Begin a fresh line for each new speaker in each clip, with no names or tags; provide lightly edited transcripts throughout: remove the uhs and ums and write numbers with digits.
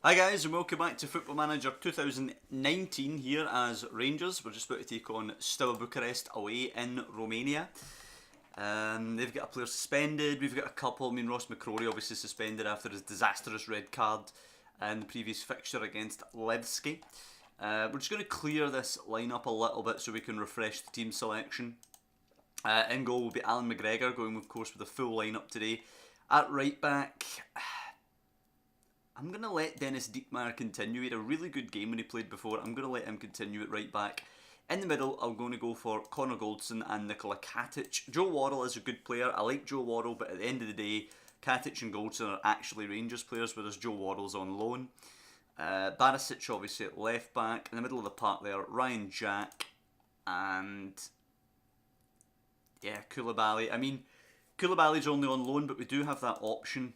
Hi guys and welcome back to Football Manager 2019 here as Rangers. We're just about to take on Steaua Bucharest away in Romania. They've got a player suspended, we've got a couple. Ross McCrory obviously suspended after his disastrous red card in the previous fixture against Levski. We're just going to clear this lineup a little bit so we can refresh the team selection. In goal will be Alan McGregor, going of course with a full lineup today. At right back, I'm going to let Dennis Diekmaar continue. He had a really good game when he played before. I'm going to let him continue at right back. In the middle, I'm going to go for Connor Goldson and Nikola Katic. Joe Worrell is a good player. I like Joe Worrell, but at the end of the day, Katic and Goldson are actually Rangers players, whereas Joe Worrell's on loan. Barisic obviously at left back. In the middle of the park there, Ryan Jack and Koulibaly. Koulibaly's only on loan, but we do have that option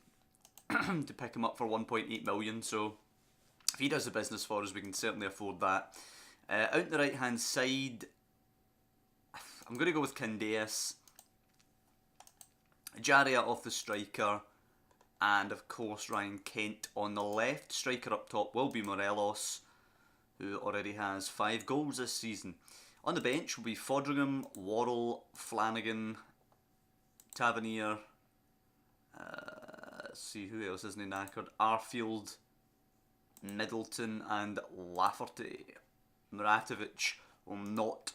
to pick him up for 1.8 million, so if he does the business for us, we can certainly afford that. Out the right hand side, I'm going to go with Candeas, Jaria off the striker, and of course Ryan Kent on the left. Striker up top will be Morelos, who already has 5 goals this season. On the bench will be Fodringham, Worrell, Flanagan, Tavernier, let's see who else isn't knackered, Arfield, Middleton and Lafferty. Muratovic will not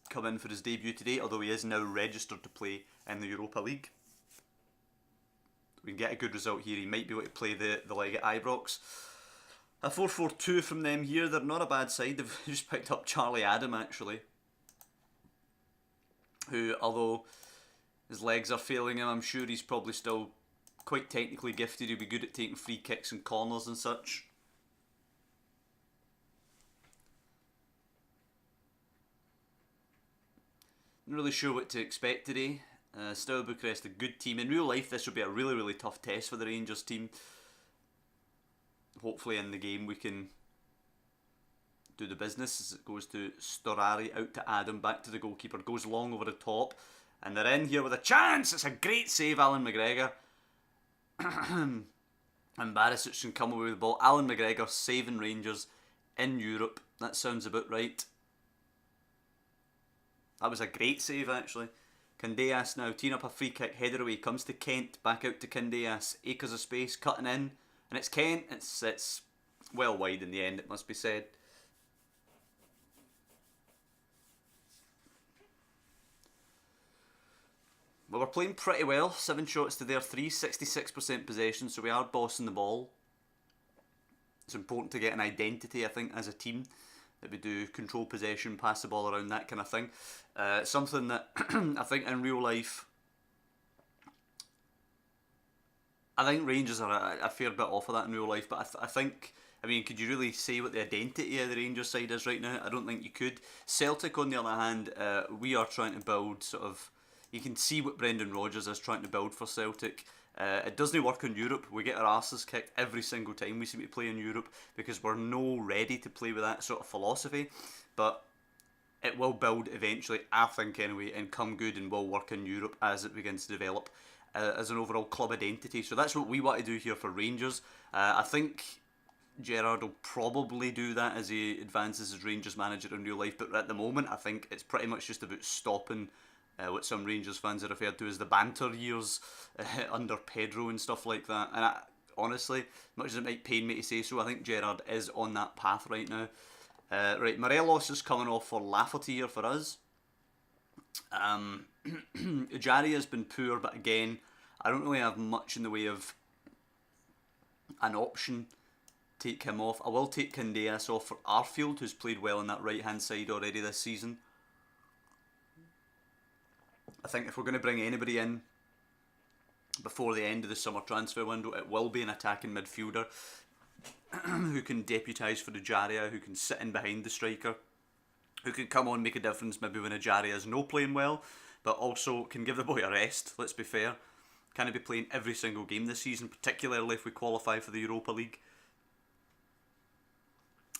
come in for his debut today, although he is now registered to play in the Europa League. We can get a good result here. He might be able to play the leg at Ibrox. A 4-4-2 from them here. They're not a bad side. They've just picked up Charlie Adam actually, who, although his legs are failing him, I'm sure he's probably still quite technically gifted. He'll be good at taking free kicks and corners and such. Not really sure what to expect today. Steaua Bucharest, a good team. In real life, this will be a really, really tough test for the Rangers team. Hopefully in the game we can do the business as it goes to Storari, out to Adam, back to the goalkeeper, goes long over the top, and they're in here with a chance. It's a great save, Alan McGregor. And Barisic can come away with the ball. Alan McGregor saving Rangers in Europe. That sounds about right. That was a great save actually. Candeas now teeing up a free kick, header away, comes to Kent, back out to Candeas, acres of space, cutting in, and it's Kent. It's well wide in the end, it must be said. Well, we're playing pretty well. 7 shots to their 3, 66% possession, so we are bossing the ball. It's important to get an identity, I think, as a team, that we do control possession, pass the ball around, that kind of thing. Something that I think in real life, I think Rangers are a fair bit off of that in real life, but I think, could you really say what the identity of the Rangers side is right now? I don't think you could. Celtic, on the other hand, we are trying to build sort of, you can see what Brendan Rodgers is trying to build for Celtic. It doesn't work in Europe. We get our asses kicked every single time we seem to play in Europe because we're no ready to play with that sort of philosophy. But it will build eventually, I think anyway, and come good and will work in Europe as it begins to develop as an overall club identity. So that's what we want to do here for Rangers. I think Gerrard will probably do that as he advances as Rangers manager in real life. But at the moment, I think it's pretty much just about stopping what some Rangers fans have referred to as the banter years under Pedro and stuff like that. And honestly, much as it might pain me to say so, I think Gerrard is on that path right now. Right, Morelos is coming off for Lafferty here for us. Jari has been poor, but again, I don't really have much in the way of an option. Take him off. I will take Candeas off for Arfield, who's played well on that right hand side already this season. I think if we're going to bring anybody in before the end of the summer transfer window, it will be an attacking midfielder who can deputise for Ejaria, who can sit in behind the striker, who can come on, make a difference maybe when Ejaria is no playing well, but also can give the boy a rest, let's be fair. Can he be playing every single game this season, particularly if we qualify for the Europa League?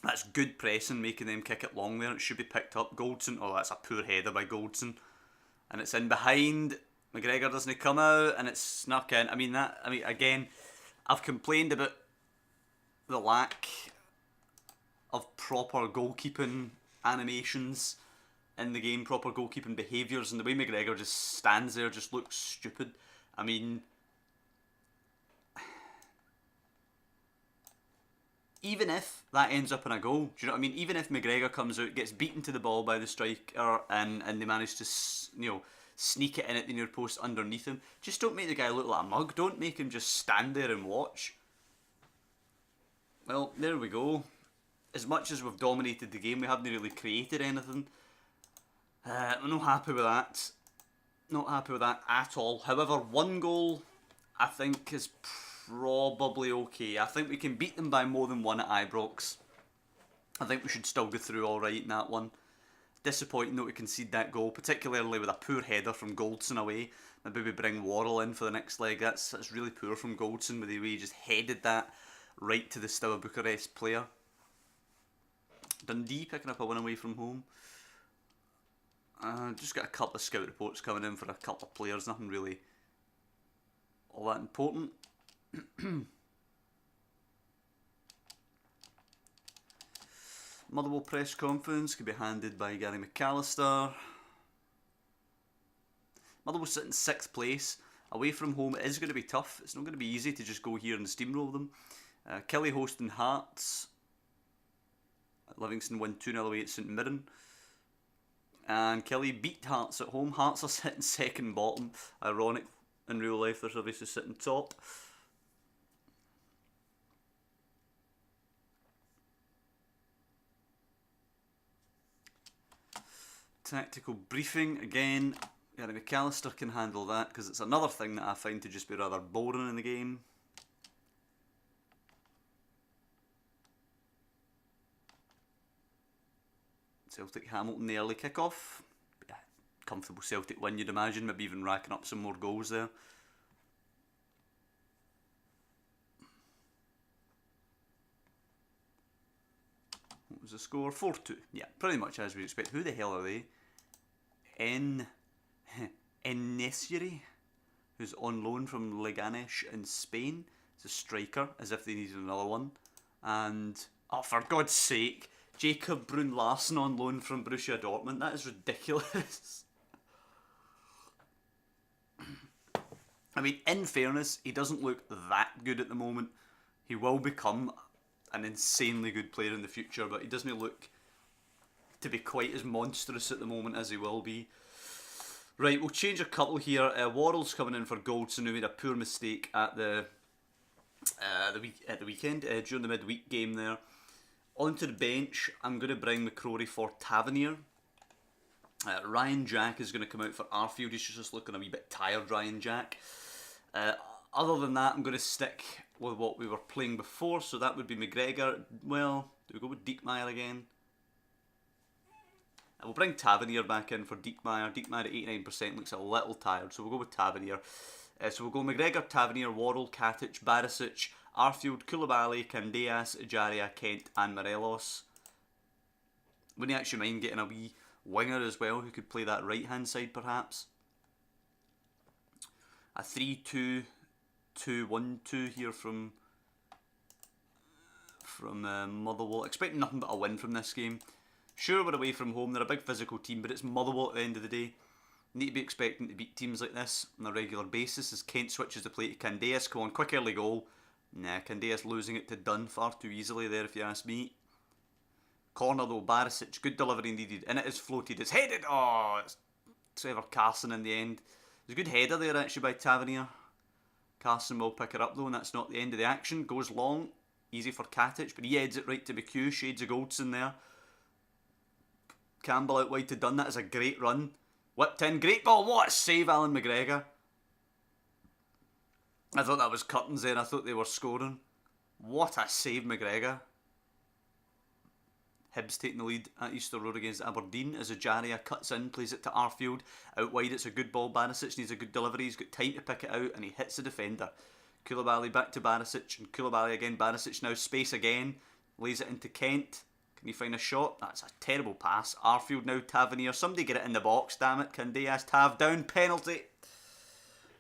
That's good pressing, making them kick it long there. It should be picked up. Goldson, oh, that's a poor header by Goldson. And it's in behind. McGregor doesn't come out, and it's snuck in. Again, I've complained about the lack of proper goalkeeping animations in the game, proper goalkeeping behaviours, and the way McGregor just stands there just looks stupid. I mean, even if that ends up in a goal, do you know what I mean? Even if McGregor comes out, gets beaten to the ball by the striker, and they manage to, sneak it in at the near post underneath him, just don't make the guy look like a mug. Don't make him just stand there and watch. Well, there we go. As much as we've dominated the game, we haven't really created anything. I'm not happy with that. Not happy with that at all. However, one goal I think is probably okay. I think we can beat them by more than one at Ibrox. I think we should still go through alright in that one. Disappointing that we concede that goal, particularly with a poor header from Goldson away. Maybe we bring Worrell in for the next leg. That's really poor from Goldson with the way he just headed that right to the Steaua Bucharest player. Dundee picking up a win away from home. Just got a couple of scout reports coming in for a couple of players. Nothing really all that important. Motherwell press conference could be handed by Gary McAllister. Motherwell sitting 6th place. Away from home, it is going to be tough. It's not going to be easy to just go here and steamroll them. Kelly hosting Hearts. Livingston win 2-0 away at St Mirren. And Kelly beat Hearts at home. Hearts are sitting second bottom. Ironic, in real life they're obviously sitting top. Tactical briefing, again, Gary McAllister can handle that because it's another thing that I find to just be rather boring in the game. Celtic Hamilton, the early kickoff. Yeah, comfortable Celtic win, you'd imagine, maybe even racking up some more goals there. What was the score? 4-2. Yeah, pretty much as we expect. Who the hell are they? Enesiri, who's on loan from Leganés in Spain. It's a striker, as if they needed another one. And, oh, for God's sake, Jacob Brun-Larsen on loan from Borussia Dortmund. That is ridiculous. I mean, in fairness, he doesn't look that good at the moment. He will become an insanely good player in the future, but he doesn't look to be quite as monstrous at the moment as he will be. Right, we'll change a couple here. Worrell's coming in for Goldson, who made a poor mistake at the weekend during the midweek game there. Onto the bench, I'm going to bring McCrory for Tavernier. Ryan Jack is going to come out for Arfield. He's just looking a wee bit tired, Ryan Jack. Other than that, I'm going to stick with what we were playing before. So that would be McGregor. Well, do we go with Diekmeyer again? We'll bring Tavernier back in for Diekmeyer. Diekmeyer at 89% looks a little tired, so we'll go with Tavernier. So we'll go McGregor, Tavernier, Worrell, Katic, Barisic, Arfield, Koulibaly, Candeas, Ejaria, Kent and Morelos. Wouldn't you actually mind getting a wee winger as well who could play that right hand side perhaps? A 3-2-2-1-2 here from Motherwell. Expecting nothing but a win from this game. Sure, we're away from home, they're a big physical team, but it's Motherwell at the end of the day. Need to be expecting to beat teams like this on a regular basis as Kent switches the play to Candeas. Come on, quick early goal. Nah, Candeas losing it to Dunn far too easily there if you ask me. Corner though, Barisic, good delivery needed, and it is floated, it's headed, oh, it's Trevor Carson in the end. There's a good header there actually by Tavernier. Carson will pick it up though, and that's not the end of the action. Goes long, easy for Katic, but he heads it right to McHugh, shades of Goldson there. Campbell out wide to Dunn, that is a great run. Whipped in, great ball, what a save Alan McGregor. I thought that was curtains there, I thought they were scoring. What a save McGregor. Hibs taking the lead at Easter Road against Aberdeen as Ejaria cuts in, plays it to Arfield. Out wide it's a good ball, Barisic needs a good delivery, he's got time to pick it out and he hits the defender. Koulibaly back to Barisic and Koulibaly again, Barisic now space again, lays it into Kent. Can he find a shot? That's a terrible pass. Arfield now, Tavernier. Somebody get it in the box, damn it. Candeas, Tav down, penalty.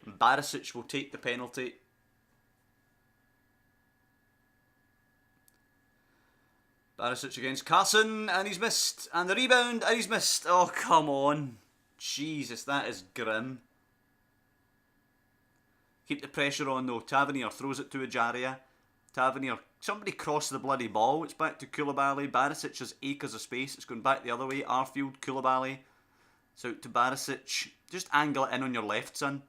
Barisic will take the penalty. Barisic against Carson, and he's missed. And the rebound, and he's missed. Oh, come on. Jesus, that is grim. Keep the pressure on though. Tavernier throws it to Ajaria. Tavernier, somebody crossed the bloody ball. It's back to Koulibaly. Barisic has acres of space. It's going back the other way. Arfield, Koulibaly. It's out to Barisic. Just angle it in on your left, son.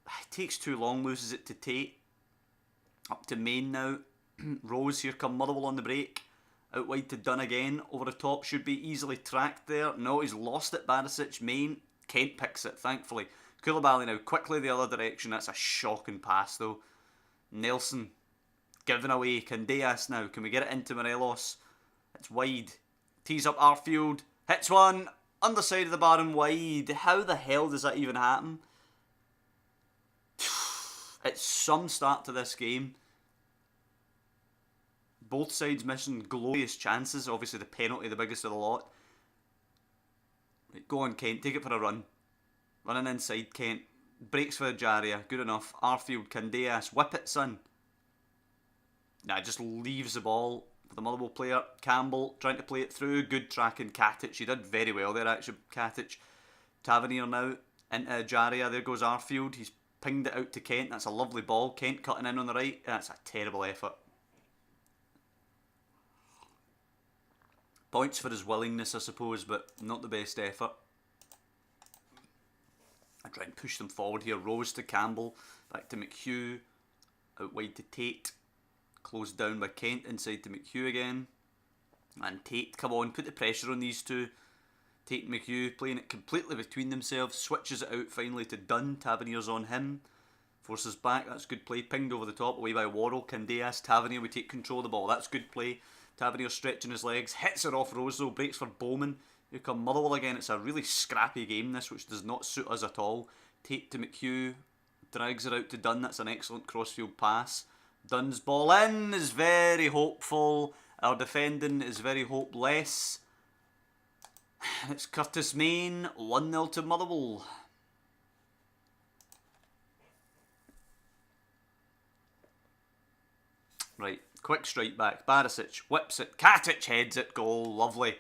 It takes too long, loses it to Tate. Up to Main now. Rose, here come Motherwell on the break. Out wide to Dunn again. Over the top, should be easily tracked there. No, he's lost it, Barisic. Main. Kent picks it, thankfully. Koulibaly now, quickly the other direction. That's a shocking pass, though. Nelson, giving away. Candeas now. Can we get it into Morelos? It's wide. Tees up Arfield. Hits one. Underside of the bar and wide. How the hell does that even happen? It's some start to this game. Both sides missing glorious chances. Obviously the penalty, the biggest of the lot. Right, go on, Kent. Take it for a run. Running inside, Kent. Breaks for Ajaria. Good enough. Arfield, Candeas. Whip it, son. Nah, just leaves the ball for the Motherwell player. Campbell trying to play it through. Good tracking. Katic. He did very well there, actually. Katic. Tavernier now into Ajaria. There goes Arfield. He's pinged it out to Kent. That's a lovely ball. Kent cutting in on the right. That's a terrible effort. Points for his willingness, I suppose, but not the best effort. I try and push them forward here. Rose to Campbell. Back to McHugh. Out wide to Tate. Closed down by Kent. Inside to McHugh again. And Tate, come on, put the pressure on these two. Tate and McHugh playing it completely between themselves. Switches it out finally to Dunn. Tavernier's on him. Forces back. That's good play. Pinged over the top. Away by Worrell. Candeas. Tavernier would take control of the ball. That's good play. Tavernier stretching his legs. Hits it off Rose though. Breaks for Bowman. Here come Motherwell again. It's a really scrappy game this, which does not suit us at all. Tate to McHugh. Drags it out to Dunn. That's an excellent crossfield pass. Dunn's ball in is very hopeful. Our defending is very hopeless. It's Curtis Main. 1-0 to Motherwell. Right. Quick strike back. Barisic whips it. Katic heads it. Goal. Lovely.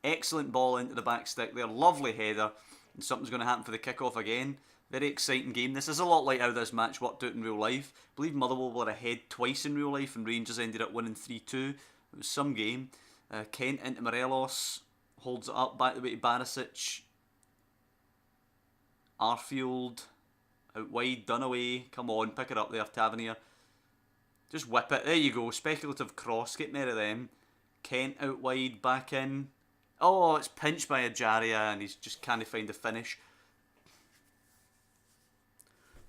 Excellent ball into the back stick there. Lovely header. And something's going to happen for the kickoff again. Very exciting game. This is a lot like how this match worked out in real life. I believe Motherwell were ahead twice in real life and Rangers ended up winning 3-2. It was some game. Kent into Morelos. Holds it up. Back the way to Barisic. Arfield. Out wide. Done away. Come on. Pick it up there, Tavernier. Just whip it. There you go. Speculative cross. Get more of them. Kent out wide. Back in. Oh, it's pinched by Ajaria and he's just can't find the finish.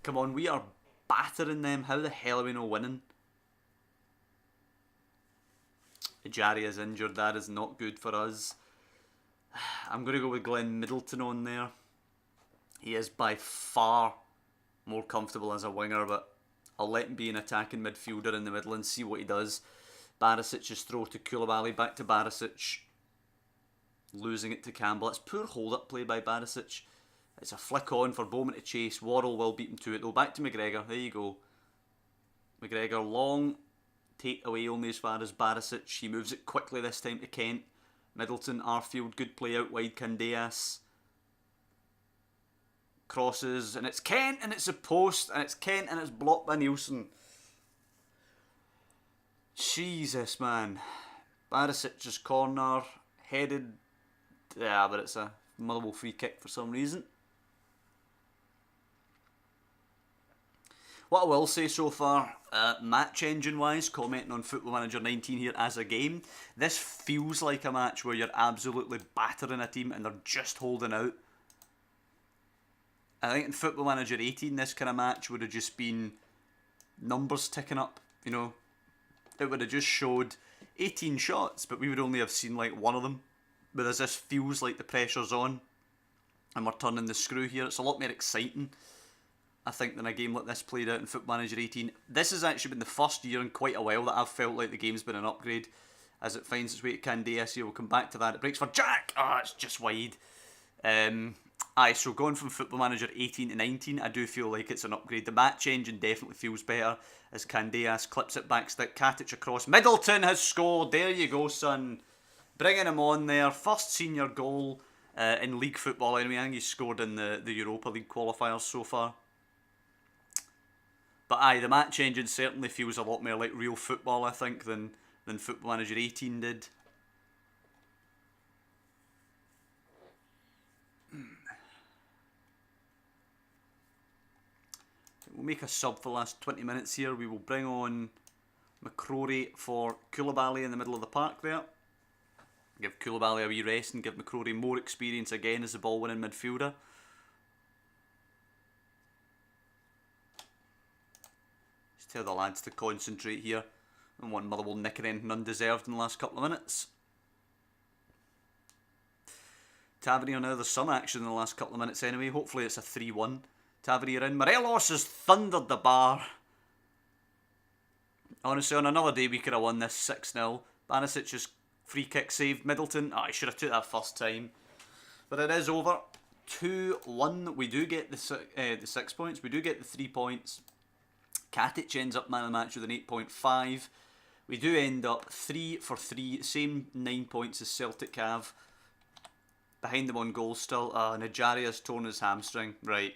Come on, we are battering them. How the hell are we not winning? Ajaria's injured. That is not good for us. I'm going to go with Glenn Middleton on there. He is by far more comfortable as a winger, but I'll let him be an attacking midfielder in the middle and see what he does. Barisic's throw to Koulibaly. Back to Barisic. Losing it to Campbell. It's poor hold-up play by Barisic. It's a flick on for Bowman to chase. Worrell will beat him to it though. Back to McGregor. There you go. McGregor long. Take away only as far as Barisic. He moves it quickly this time to Kent. Middleton, Arfield. Good play out wide. Candeas. Crosses. And it's Kent and it's a post. And it's Kent and it's blocked by Nielsen. Jesus, man. Barisic's corner. Headed. Yeah, but it's a Motherwell free kick for some reason. What I will say so far, match engine wise, commenting on Football Manager 19 here as a game, this feels like a match where you're absolutely battering a team and they're just holding out. I think in Football Manager 18 this kind of match would have just been numbers ticking up, you know. It would have just showed 18 shots, but we would only have seen like one of them. Whereas this feels like the pressure's on and we're turning the screw here. It's a lot more exciting, I think, than a game like this played out in Football Manager 18. This has actually been the first year in quite a while that I've felt like the game's been an upgrade as it finds its way to Candeas here. We'll come back to that. It breaks for Jack! Oh, it's just wide. Aye, so going from Football Manager 18 to 19, I do feel like it's an upgrade. The match engine definitely feels better as Candeas clips it back stick. Katic across. Middleton has scored. There you go, son. Bringing him on there. First senior goal in league football anyway. I think he's scored in the Europa League qualifiers so far. But aye, the match engine certainly feels a lot more like real football, I think, than Football Manager 18 did. We'll make a sub for the last 20 minutes here. We will bring on McCrory for Koulibaly in the middle of the park there. Give Koulibaly a wee rest and give McCrory more experience again as the ball winning midfielder. Just tell the lads to concentrate here. I don't want Motherwell nicking anything undeserved in the last couple of minutes. Tavernier now, there's some action in the last couple of minutes anyway. Hopefully it's a 3-1. Tavernier in. Morelos has thundered the bar. Honestly, on another day we could have won this 6-0. Banisic's free kick saved Middleton. Oh, I should have took that first time. But it is over. 2-1. We do get the 6 points. We do get the 3 points. Katic ends up man of the match with an 8.5. We do end up 3 for 3. Same 9 points as Celtic have. Behind them on goal still. Najaria's torn his hamstring. Right.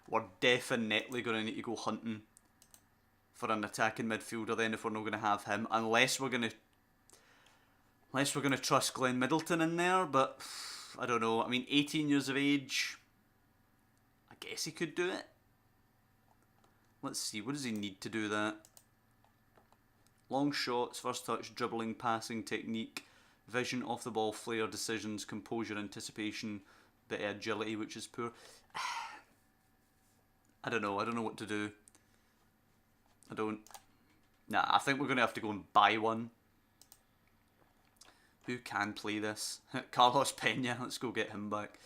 We're definitely going to need to go hunting for an attacking midfielder then if we're not going to have him. Unless we're going to trust Glenn Middleton in there. But I don't know. I mean, 18 years of age. I guess he could do it. Let's see. What does he need to do that? Long shots, first touch, dribbling, passing, technique, vision, off the ball, flair, decisions, composure, anticipation, bit of agility, which is poor. I don't know what to do. Nah, I think we're going to have to go and buy one. Who can play this? Carlos Pena, let's go get him back.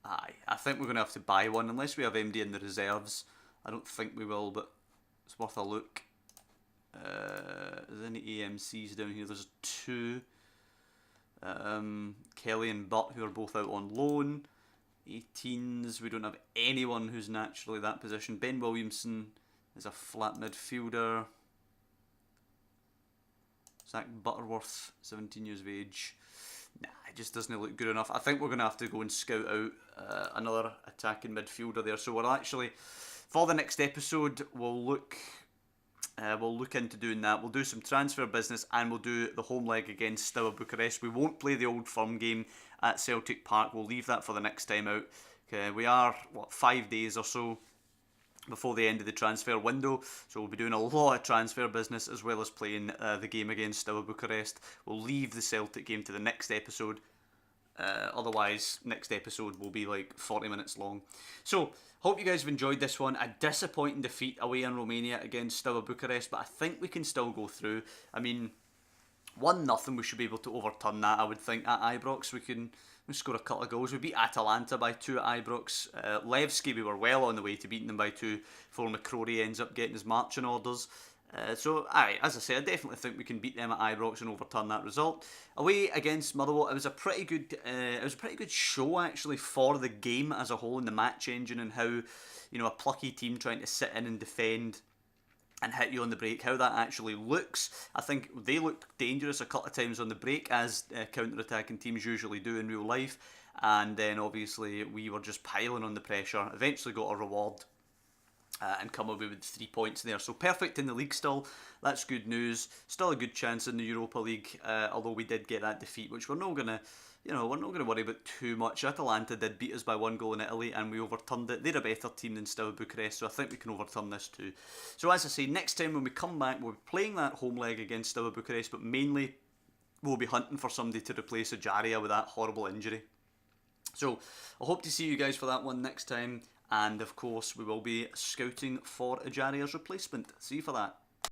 Aye, I think we're going to have to buy one, unless we have MD in the reserves. I don't think we will, but it's worth a look. Is there any AMCs down here? There's 2. Kelly and Butt, who are both out on loan. 18s, we don't have anyone who's naturally that position. Ben Williamson is a flat midfielder. Zach Butterworth, 17 years of age. Nah, it just doesn't look good enough. I think we're going to have to go and scout out another attacking midfielder there. So we'll actually, for the next episode, we'll look into doing that. We'll do some transfer business and we'll do the home leg against Steaua Bucharest. We won't play the Old Firm game at Celtic Park. We'll leave that for the next time out. We are, 5 days or so before the end of the transfer window, so we'll be doing a lot of transfer business as well as playing the game against Steaua Bucharest. We'll leave the Celtic game to the next episode. Otherwise, next episode will be like 40 minutes long. So, hope you guys have enjoyed this one. A disappointing defeat away in Romania against Steaua Bucharest, but I think we can still go through. I mean, 1-0, we should be able to overturn that, I would think, at Ibrox. We score a couple of goals. We beat Atalanta by 2 at Ibrox. Levski, we were well on the way to beating them by 2 before McCrory ends up getting his marching orders. So, as I say, I definitely think we can beat them at Ibrox and overturn that result. Away against Motherwell, it was a pretty good show actually for the game as a whole, in the match engine and how, a plucky team trying to sit in and defend and hit you on the break, how that actually looks. I think they looked dangerous a couple of times on the break, as counter-attacking teams usually do in real life, and then obviously we were just piling on the pressure, eventually got a reward and come away with 3 points there. So perfect in the league still, that's good news. Still a good chance in the Europa League, although we did get that defeat, which we're not going to worry about too much. Atalanta did beat us by 1 goal in Italy and we overturned it. They're a better team than Steaua Bucharest, so I think we can overturn this too. So as I say, next time when we come back, we'll be playing that home leg against Steaua Bucharest, but mainly we'll be hunting for somebody to replace Ajaria with that horrible injury. So I hope to see you guys for that one next time, and of course we will be scouting for Ajaria's replacement. See you for that.